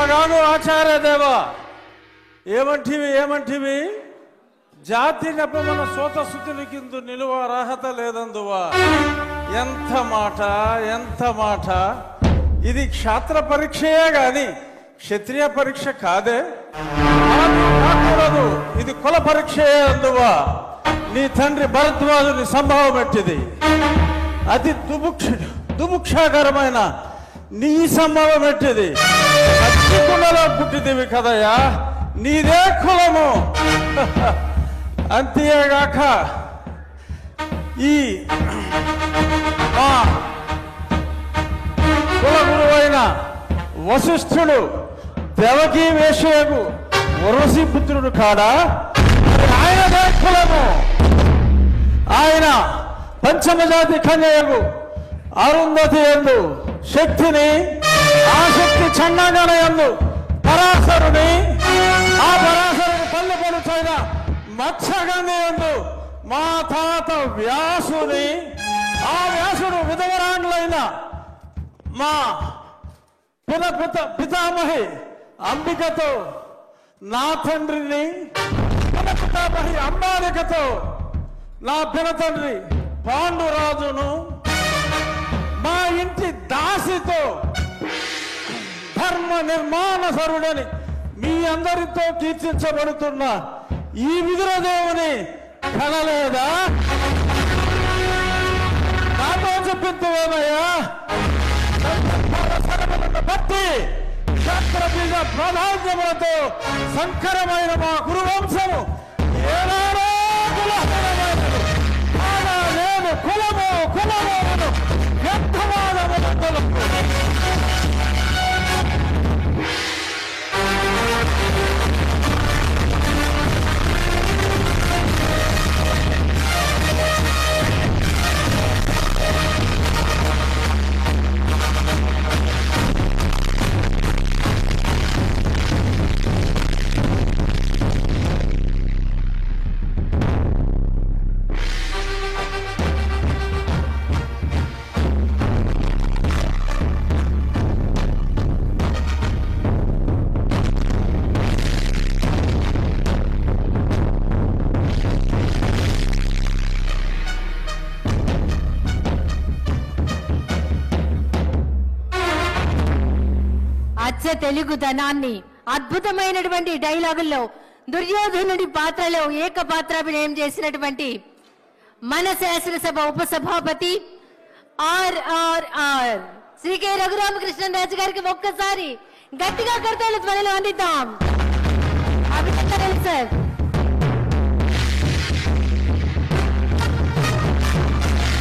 అలాగాను ఆచార్య దేవా, ఏమంటివి జాతి నెపమన సోత శుద్ధునికిందు నిలువ అర్హత లేదందువా. ఎంత మాట. ఇది క్షాత్ర పరీక్షయే గాని క్షత్రియ పరీక్ష కాదే. కాకూడదు, ఇది కుల పరీక్షయే అందువా. నీ తండ్రి భరద్వాజుని సంభవం ఎట్టిది. అతి దుముక్షాకరమైన నీ సంభవం ఎట్టిది. కుండలో పుట్టిదివి కదయ్యా, నీదే కులము. అంతేగాక ఈ మా కుల గురువైన వశిష్ఠుడు దేవకీ వేషయకు వరసి పుత్రుడు కాడా. ఆయనదే కులము. ఆయన పంచమజాతి కన్యకు అరుంధతి యందు శక్తిని, ఆ శక్తి చండాగణ యందు పరాశరుని, ఆ పరాశరుని పల్లె పలుచైన మత్స్యగంధి యందు మా తాత వ్యాసుని, ఆ వ్యాసుడు విధవరాండ్లైన మా పితామహి అంబికతో నా తండ్రిని, పితామహి అంబాలికతో నా పినతండ్రి పాండురాజును, మా ఇంటి దాసితో ధర్మ నిర్మాణ సరుడని మీ అందరితో కీర్తించబడుతున్న ఈ విదురదేవుని కనలేదా? నాతో చెప్పిందేమయ్యా. బట్టి క్షత్రబీజ ప్రాధాన్యములతో సంకరమైన మా గురువంశము ఏనాడో నేను కులము వ్యర్థవాదములు. తెలుగుదనాన్ని అద్భుతమైనటువంటి డైలాగుల్లో దుర్యోధనుడి పాత్రలో ఏకపాత్రాభినయం చేసినటువంటి మన శాసనసభ ఉపసభాపతి ఆర్ఆర్ఆర్ శ్రీ కె రఘురామకృష్ణరాజు గారికి ఒక్కసారి గట్టిగా కర్తవ్య ధ్వనులు అందిద్దాం. అభినందనలు సార్.